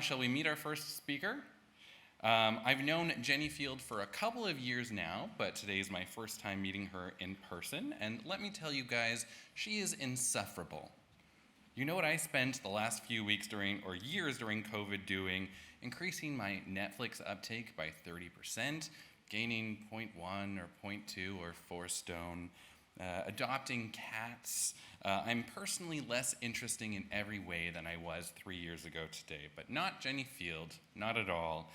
shall we meet our first speaker? I've known Jenni Field for a couple of years now, but today is my first time meeting her in person, and let me tell you guys, she is insufferable. You know what I spent the last few weeks years during COVID doing? Increasing my Netflix uptake by 30%, gaining 0.1 or 0.2 or 4 stone, adopting cats. I'm personally less interesting in every way than I was 3 years ago today, but not Jenni Field, not at all.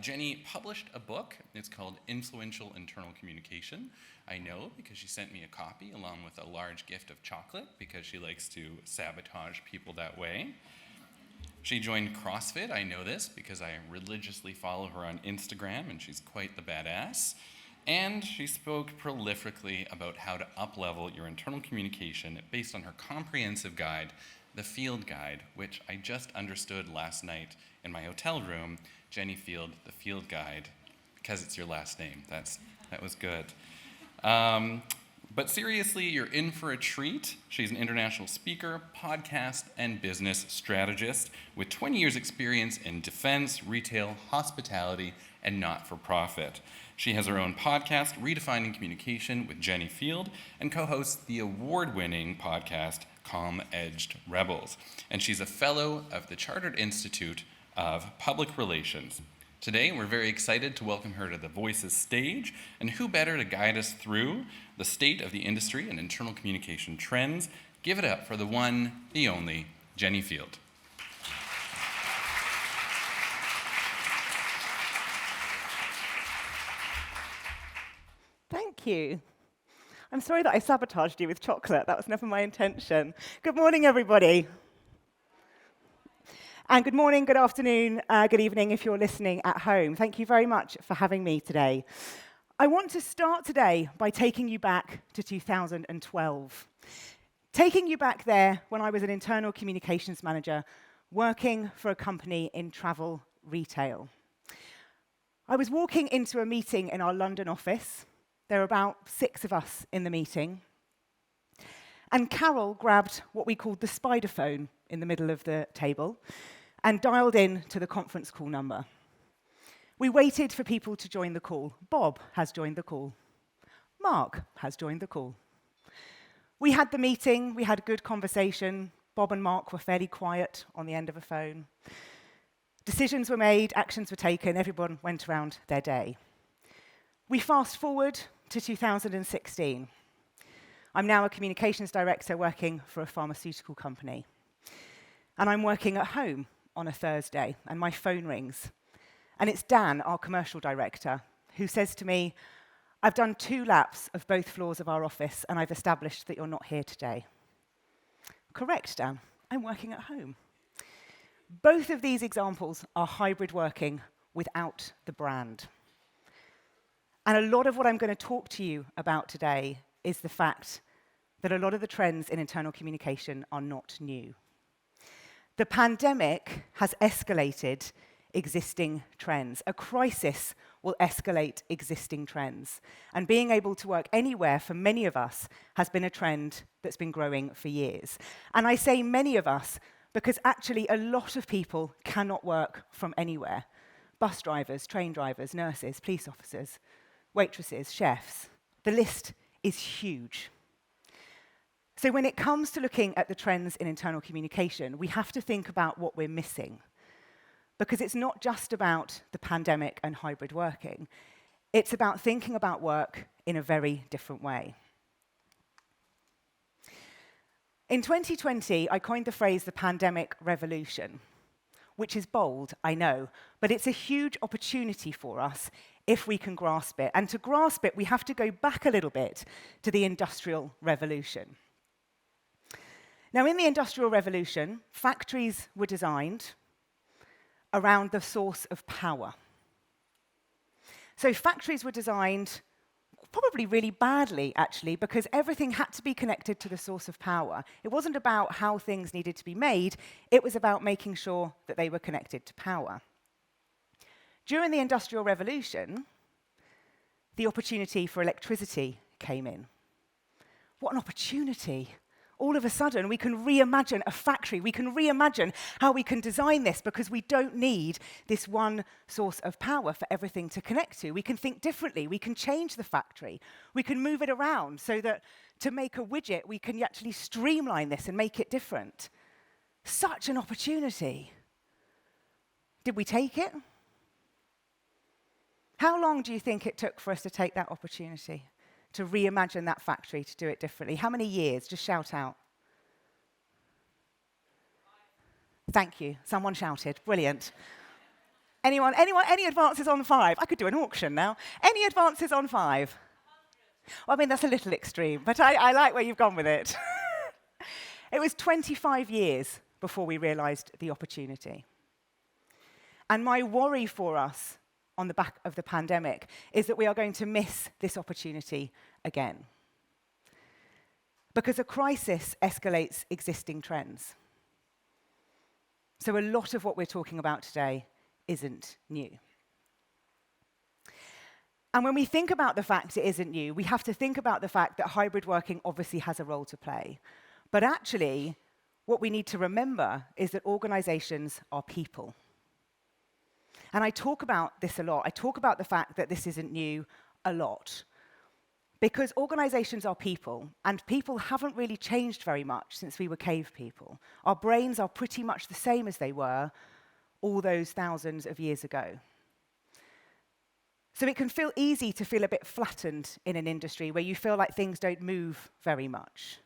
Jenni published a book. It's called Influential Internal Communication. I know because she sent me a copy along with a large gift of chocolate because she likes to sabotage people that way. She joined CrossFit. I know this because I religiously follow her on Instagram and she's quite the badass. And she spoke prolifically about how to up-level your internal communication based on her comprehensive guide, the Field Guide, which I just understood last night in my hotel room. Jenni Field, the Field Guide, because it's your last name. That was good. But seriously, you're in for a treat. She's an international speaker, podcast, and business strategist with 20 years experience in defense, retail, hospitality, and not-for-profit. She has her own podcast, Redefining Communication with Jenni Field, and co-hosts the award-winning podcast, Calm-Edged Rebels. And she's a fellow of the Chartered Institute of Public Relations. Today, we're very excited to welcome her to the Voices stage, and who better to guide us through the state of the industry and internal communication trends. Give it up for the one, the only, Jenni Field. Thank you. I'm sorry that I sabotaged you with chocolate. That was never my intention. Good morning, everybody. And good morning, good afternoon, good evening if you're listening at home. Thank you very much for having me today. I want to start today by taking you back to 2012. Taking you back there when I was an internal communications manager working for a company in travel retail. I was walking into a meeting in our London office. There were about 6 of us in the meeting. And Carol grabbed what we called the spider phone in the middle of the table and dialed in to the conference call number. We waited for people to join the call. Bob has joined the call. Mark has joined the call. We had the meeting, we had a good conversation. Bob and Mark were fairly quiet on the end of a phone. Decisions were made, actions were taken, everyone went around their day. We fast forward to 2016. I'm now a communications director working for a pharmaceutical company. And I'm working at home on a Thursday, and my phone rings. And it's Dan, our commercial director, who says to me, "I've done 2 laps of both floors of our office, and I've established that you're not here today." Correct, Dan. I'm working at home. Both of these examples are hybrid working without the brand. And a lot of what I'm going to talk to you about today is the fact that a lot of the trends in internal communication are not new. The pandemic has escalated existing trends. A crisis will escalate existing trends. And being able to work anywhere for many of us has been a trend that's been growing for years. And I say many of us because actually a lot of people cannot work from anywhere. Bus drivers, train drivers, nurses, police officers, waitresses, chefs. The list is huge. So when it comes to looking at the trends in internal communication, we have to think about what we're missing. Because it's not just about the pandemic and hybrid working. It's about thinking about work in a very different way. In 2020, I coined the phrase the pandemic revolution, which is bold, I know, but it's a huge opportunity for us if we can grasp it. And to grasp it, we have to go back a little bit to the Industrial Revolution. Now, in the Industrial Revolution, factories were designed around the source of power. So factories were designed probably really badly, actually, because everything had to be connected to the source of power. It wasn't about how things needed to be made, it was about making sure that they were connected to power. During the Industrial Revolution, the opportunity for electricity came in. What an opportunity! All of a sudden, we can reimagine a factory. We can reimagine how we can design this because we don't need this one source of power for everything to connect to. We can think differently. We can change the factory. We can move it around so that to make a widget, we can actually streamline this and make it different. Such an opportunity. Did we take it? How long do you think it took for us to take that opportunity? To reimagine that factory, to do it differently? How many years? Just shout out. Thank you. Someone shouted. Brilliant. Anyone? Any advances on 5? I could do an auction now. Any advances on 5? Well, I mean, that's a little extreme, but I like where you've gone with it. It was 25 years before we realized the opportunity. And my worry for us on the back of the pandemic is that we are going to miss this opportunity again. Because a crisis escalates existing trends. So a lot of what we're talking about today isn't new. And when we think about the fact it isn't new, we have to think about the fact that hybrid working obviously has a role to play. But actually, what we need to remember is that organizations are people. And I talk about this a lot. I talk about the fact that this isn't new a lot. Because organizations are people, and people haven't really changed very much since we were cave people. Our brains are pretty much the same as they were all those thousands of years ago. So it can feel easy to feel a bit flattened in an industry where you feel like things don't move very much.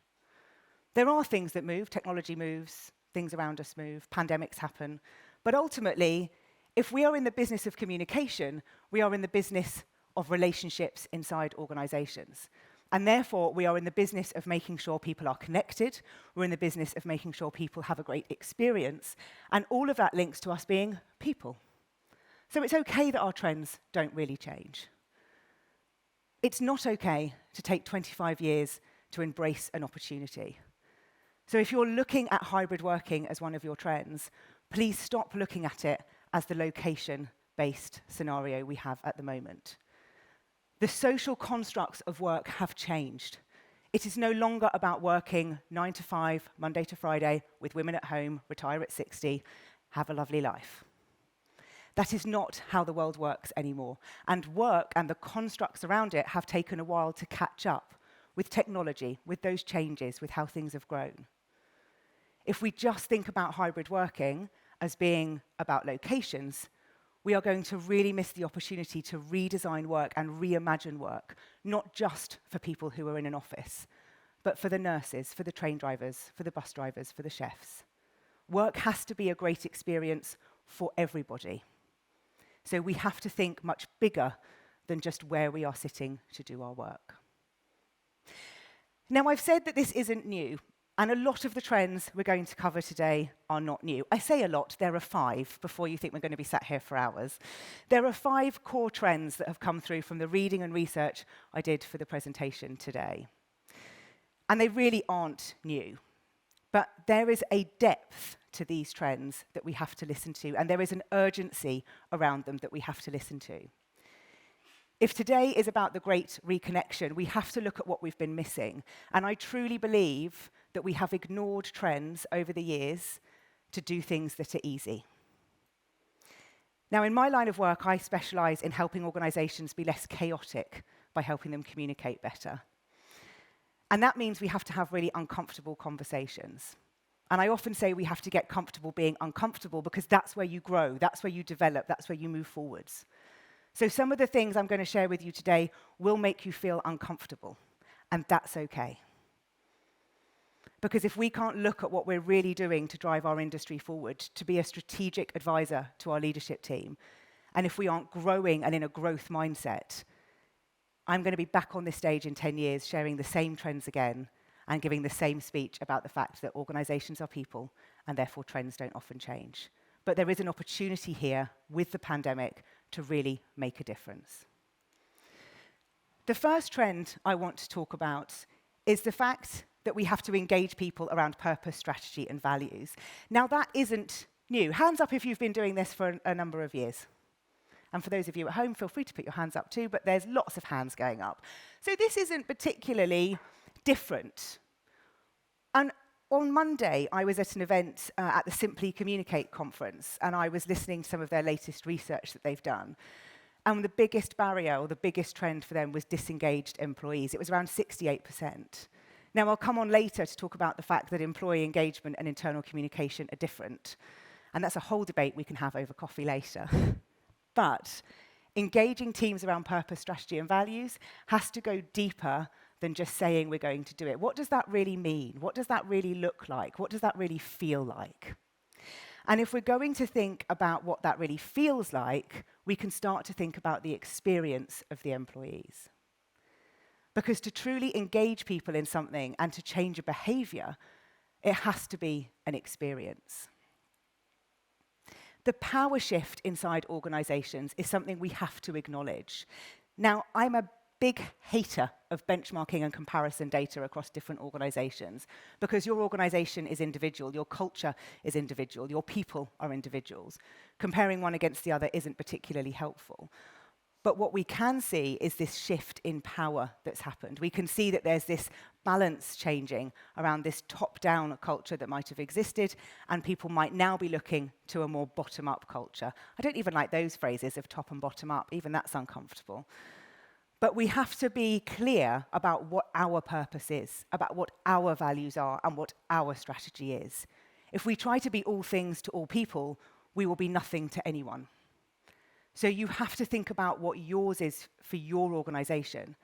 There are things that move, technology moves, things around us move, pandemics happen, but ultimately, if we are in the business of communication, we are in the business of relationships inside organizations. And therefore, we are in the business of making sure people are connected, we're in the business of making sure people have a great experience, and all of that links to us being people. So it's okay that our trends don't really change. It's not okay to take 25 years to embrace an opportunity. So if you're looking at hybrid working as one of your trends, please stop looking at it as the location-based scenario we have at the moment. The social constructs of work have changed. It is no longer about working 9 to 5, Monday to Friday, with women at home, retire at 60, have a lovely life. That is not how the world works anymore. And work and the constructs around it have taken a while to catch up with technology, with those changes, with how things have grown. If we just think about hybrid working as being about locations, we are going to really miss the opportunity to redesign work and reimagine work, not just for people who are in an office, but for the nurses, for the train drivers, for the bus drivers, for the chefs. Work has to be a great experience for everybody. So we have to think much bigger than just where we are sitting to do our work. Now, I've said that this isn't new, and a lot of the trends we're going to cover today are not new. I say a lot, there are 5, before you think we're going to be sat here for hours. There are 5 core trends that have come through from the reading and research I did for the presentation today. And they really aren't new. But there is a depth to these trends that we have to listen to, and there is an urgency around them that we have to listen to. If today is about the great reconnection, we have to look at what we've been missing. And I truly believe that we have ignored trends over the years to do things that are easy. Now, in my line of work, I specialize in helping organizations be less chaotic by helping them communicate better. And that means we have to have really uncomfortable conversations. And I often say we have to get comfortable being uncomfortable because that's where you grow, that's where you develop, that's where you move forwards. So some of the things I'm going to share with you today will make you feel uncomfortable, and that's okay. Because if we can't look at what we're really doing to drive our industry forward, to be a strategic advisor to our leadership team, and if we aren't growing and in a growth mindset, I'm going to be back on this stage in 10 years sharing the same trends again and giving the same speech about the fact that organizations are people and therefore trends don't often change. But there is an opportunity here with the pandemic to really make a difference. The first trend I want to talk about is the fact that we have to engage people around purpose, strategy, and values. Now, that isn't new. Hands up if you've been doing this for a number of years. And for those of you at home, feel free to put your hands up too, but there's lots of hands going up. So this isn't particularly different. And on Monday, I was at an event at the Simply Communicate conference, and I was listening to some of their latest research that they've done. And the biggest barrier, or the biggest trend for them, was disengaged employees. It was around 68%. Now, I'll come on later to talk about the fact that employee engagement and internal communication are different. And that's a whole debate we can have over coffee later. But engaging teams around purpose, strategy, and values has to go deeper than just saying we're going to do it. What does that really mean? What does that really look like? What does that really feel like? And if we're going to think about what that really feels like, we can start to think about the experience of the employees. Because to truly engage people in something and to change a behavior, it has to be an experience. The power shift inside organizations is something we have to acknowledge. Now, I'm a big hater of benchmarking and comparison data across different organizations because your organization is individual, your culture is individual, your people are individuals. Comparing one against the other isn't particularly helpful. But what we can see is this shift in power that's happened. We can see that there's this balance changing around this top-down culture that might have existed, and people might now be looking to a more bottom-up culture. I don't even like those phrases of top and bottom up, even that's uncomfortable. But we have to be clear about what our purpose is, about what our values are, and what our strategy is. If we try to be all things to all people, we will be nothing to anyone. So you have to think about what yours is for your organization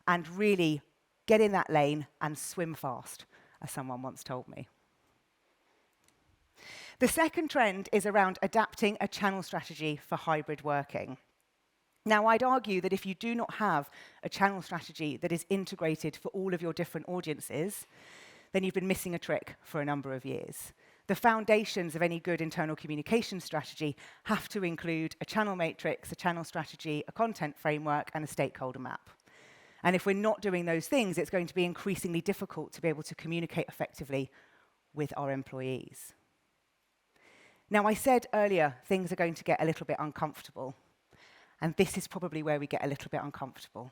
and really get in that lane and swim fast, as someone once told me. The second trend is around adapting a channel strategy for hybrid working. Now, I'd argue that if you do not have a channel strategy that is integrated for all of your different audiences, then you've been missing a trick for a number of years. The foundations of any good internal communication strategy have to include a channel matrix, a channel strategy, a content framework, and a stakeholder map. And if we're not doing those things, it's going to be increasingly difficult to be able to communicate effectively with our employees. Now, I said earlier, things are going to get a little bit uncomfortable. And this is probably where we get a little bit uncomfortable.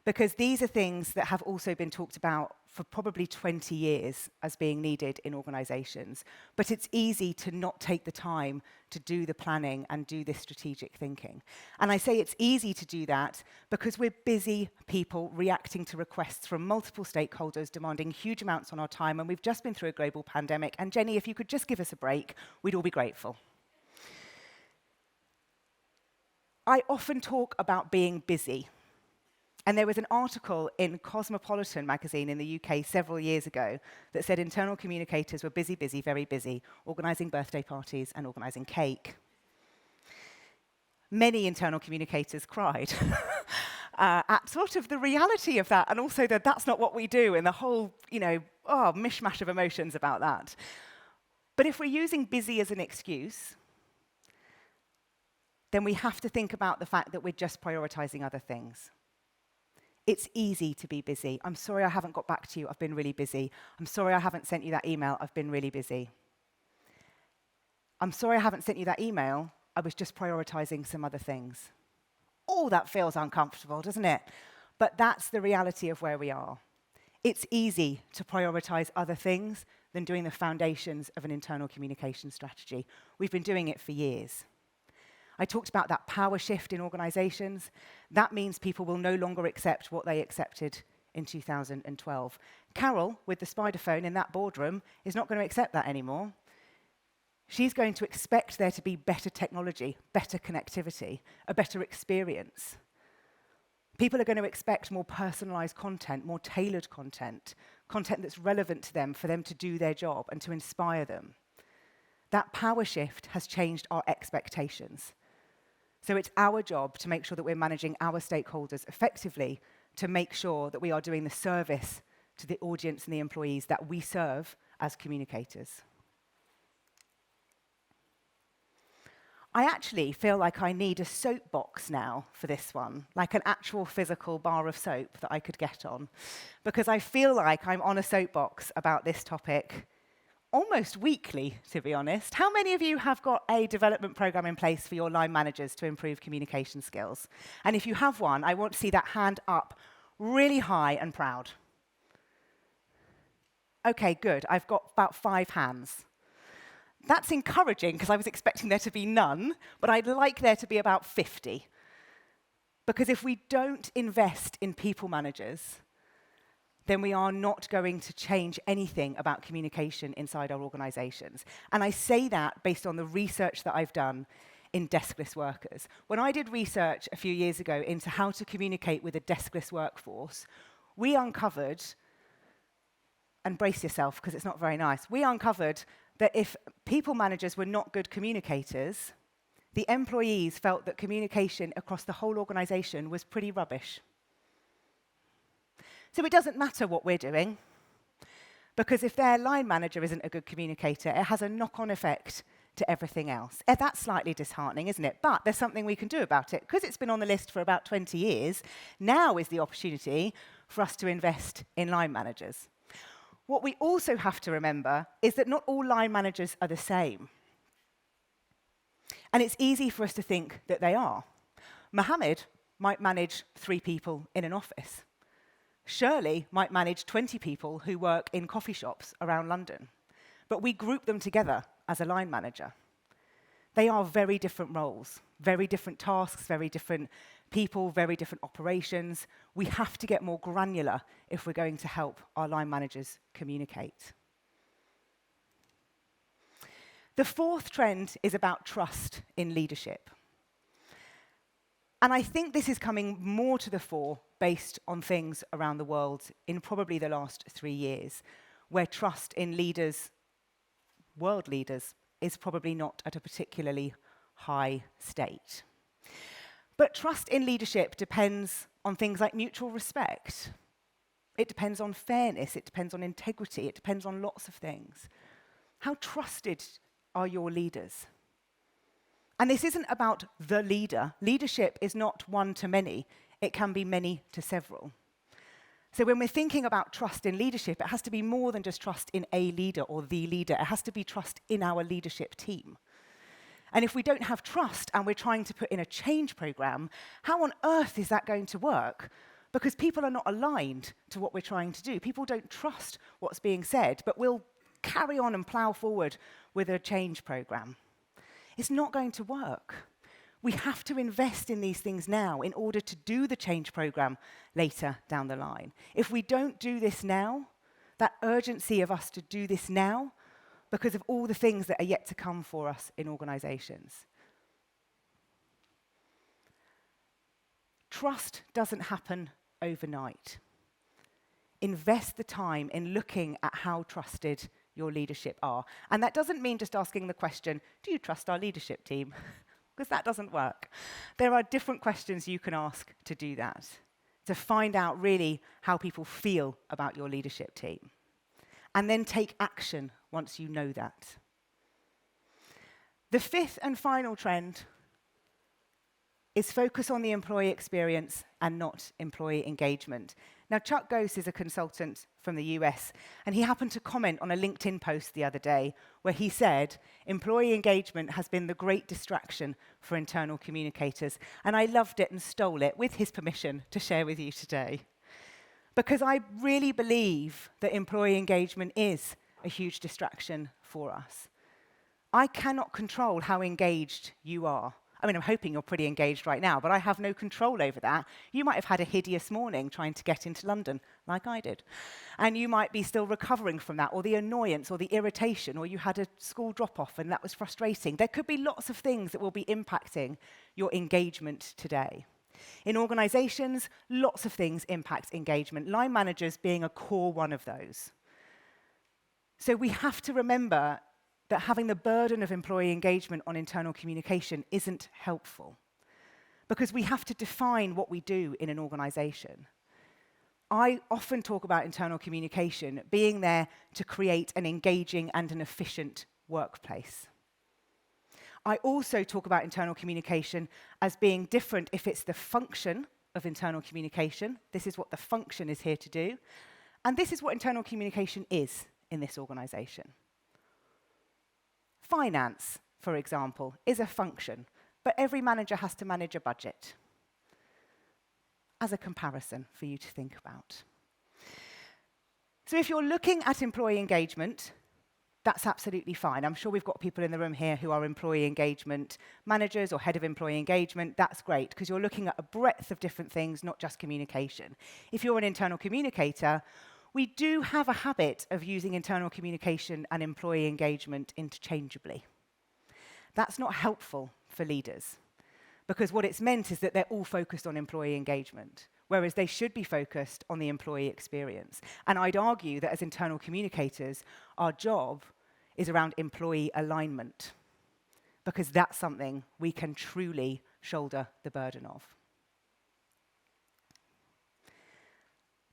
Because these are things that have also been talked about for probably 20 years as being needed in organizations. But it's easy to not take the time to do the planning and do this strategic thinking. And I say it's easy to do that because we're busy people reacting to requests from multiple stakeholders demanding huge amounts on our time, and we've just been through a global pandemic. And Jenny, if you could just give us a break, we'd all be grateful. I often talk about being busy. And there was an article in Cosmopolitan magazine in the UK several years ago that said internal communicators were busy, busy, very busy, organising birthday parties and organising cake. Many internal communicators cried at sort of the reality of that, and also that that's not what we do, and the whole, mishmash of emotions about that. But if we're using busy as an excuse, then we have to think about the fact that we're just prioritising other things. It's easy to be busy. I'm sorry I haven't got back to you. I've been really busy. I'm sorry I haven't sent you that email. I've been really busy. I'm sorry I haven't sent you that email. I was just prioritizing some other things. Oh, that feels uncomfortable, doesn't it? But that's the reality of where we are. It's easy to prioritize other things than doing the foundations of an internal communication strategy. We've been doing it for years. I talked about that power shift in organizations. That means people will no longer accept what they accepted in 2012. Carol, with the spider phone in that boardroom, is not going to accept that anymore. She's going to expect there to be better technology, better connectivity, a better experience. People are going to expect more personalized content, more tailored content, content that's relevant to them for them to do their job and to inspire them. That power shift has changed our expectations. So it's our job to make sure that we're managing our stakeholders effectively to make sure that we are doing the service to the audience and the employees that we serve as communicators. I actually feel like I need a soapbox now for this one, like an actual physical bar of soap that I could get on, because I feel like I'm on a soapbox about this topic almost weekly, to be honest. How many of you have got a development program in place for your line managers to improve communication skills? And if you have one, I want to see that hand up really high and proud. Okay, good. I've got about 5 hands. That's encouraging because I was expecting there to be none, but I'd like there to be about 50. Because if we don't invest in people managers, then we are not going to change anything about communication inside our organizations. And I say that based on the research that I've done in deskless workers. When I did research a few years ago into how to communicate with a deskless workforce, we uncovered, and brace yourself because it's not very nice, we uncovered that if people managers were not good communicators, the employees felt that communication across the whole organization was pretty rubbish. So it doesn't matter what we're doing, because if their line manager isn't a good communicator, it has a knock-on effect to everything else. That's slightly disheartening, isn't it? But there's something we can do about it. Because it's been on the list for about 20 years, now is the opportunity for us to invest in line managers. What we also have to remember is that not all line managers are the same. And it's easy for us to think that they are. Mohammed might manage 3 people in an office. Shirley might manage 20 people who work in coffee shops around London. But we group them together as a line manager. They are very different roles, very different tasks, very different people, very different operations. We have to get more granular if we're going to help our line managers communicate. The 4th trend is about trust in leadership. And I think this is coming more to the fore based on things around the world in probably the last 3 years, where trust in leaders, world leaders, is probably not at a particularly high state. But trust in leadership depends on things like mutual respect. It depends on fairness, it depends on integrity, it depends on lots of things. How trusted are your leaders? And this isn't about the leader. Leadership is not one to many. It can be many to several. So when we're thinking about trust in leadership, it has to be more than just trust in a leader or the leader. It has to be trust in our leadership team. And if we don't have trust and we're trying to put in a change program, how on earth is that going to work? Because people are not aligned to what we're trying to do. People don't trust what's being said, but we'll carry on and plow forward with a change program. It's not going to work. We have to invest in these things now in order to do the change program later down the line. If we don't do this now, that urgency of us to do this now, because of all the things that are yet to come for us in organizations. Trust doesn't happen overnight. Invest the time in looking at how trusted your leadership are. And that doesn't mean just asking the question, do you trust our leadership team? Because that doesn't work. There are different questions you can ask to do that, to find out really how people feel about your leadership team. And then take action once you know that. The 5th and final trend is focus on the employee experience and not employee engagement. Now, Chuck Gose is a consultant from the US, and he happened to comment on a LinkedIn post the other day where he said, employee engagement has been the great distraction for internal communicators. And I loved it and stole it, with his permission, to share with you today. Because I really believe that employee engagement is a huge distraction for us. I cannot control how engaged you are. I mean, I'm hoping you're pretty engaged right now, but I have no control over that. You might have had a hideous morning trying to get into London, like I did. And you might be still recovering from that, or the annoyance, or the irritation, or you had a school drop-off and that was frustrating. There could be lots of things that will be impacting your engagement today. In organizations, lots of things impact engagement, line managers being a core one of those. So we have to remember that having the burden of employee engagement on internal communication isn't helpful, because we have to define what we do in an organization. I often talk about internal communication being there to create an engaging and an efficient workplace. I also talk about internal communication as being different if it's the function of internal communication. This is what the function is here to do. And this is what internal communication is in this organization. Finance, for example, is a function, but every manager has to manage a budget. As a comparison for you to think about. So if you're looking at employee engagement, that's absolutely fine. I'm sure we've got people in the room here who are employee engagement managers or head of employee engagement. That's great, because you're looking at a breadth of different things, not just communication. If you're an internal communicator, we do have a habit of using internal communication and employee engagement interchangeably. That's not helpful for leaders, because what it's meant is that they're all focused on employee engagement, whereas they should be focused on the employee experience. And I'd argue that as internal communicators, our job is around employee alignment, because that's something we can truly shoulder the burden of.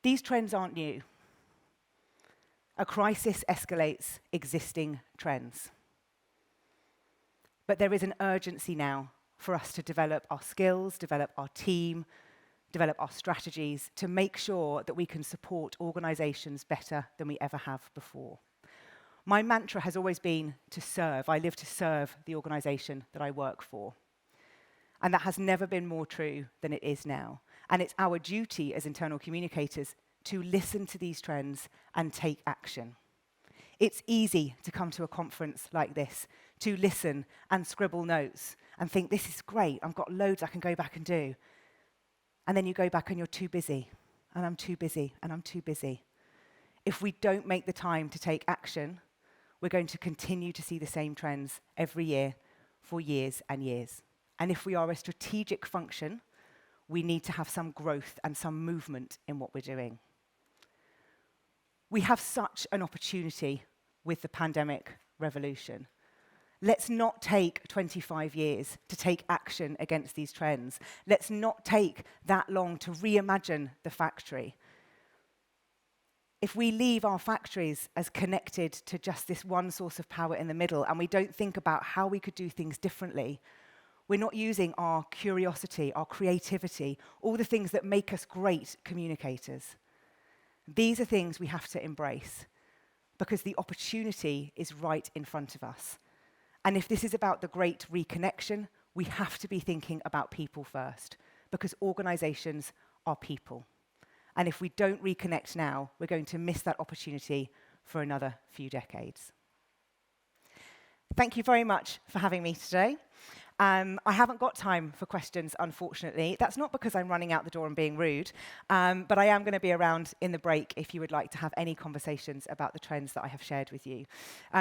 These trends aren't new. A crisis escalates existing trends. But there is an urgency now for us to develop our skills, develop our team, develop our strategies to make sure that we can support organizations better than we ever have before. My mantra has always been to serve. I live to serve the organization that I work for. And that has never been more true than it is now. And it's our duty as internal communicators to listen to these trends and take action. It's easy to come to a conference like this, to listen and scribble notes and think, this is great, I've got loads I can go back and do. And then you go back and you're too busy, and I'm too busy, and I'm too busy. If we don't make the time to take action, we're going to continue to see the same trends every year for years and years. And if we are a strategic function, we need to have some growth and some movement in what we're doing. We have such an opportunity with the pandemic revolution. Let's not take 25 years to take action against these trends. Let's not take that long to reimagine the factory. If we leave our factories as connected to just this one source of power in the middle, and we don't think about how we could do things differently, we're not using our curiosity, our creativity, all the things that make us great communicators. These are things we have to embrace, because the opportunity is right in front of us. And if this is about the great reconnection, we have to be thinking about people first, because organizations are people. And if we don't reconnect now, we're going to miss that opportunity for another few decades. Thank you very much for having me today. I haven't got time for questions, unfortunately. That's not because I'm running out the door and being rude, but I am going to be around in the break if you would like to have any conversations about the trends that I have shared with you.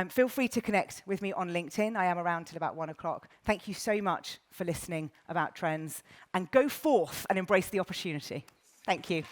Feel free to connect with me on LinkedIn. I am around till about 1 o'clock. Thank you so much for listening about trends, and go forth and embrace the opportunity. Thank you.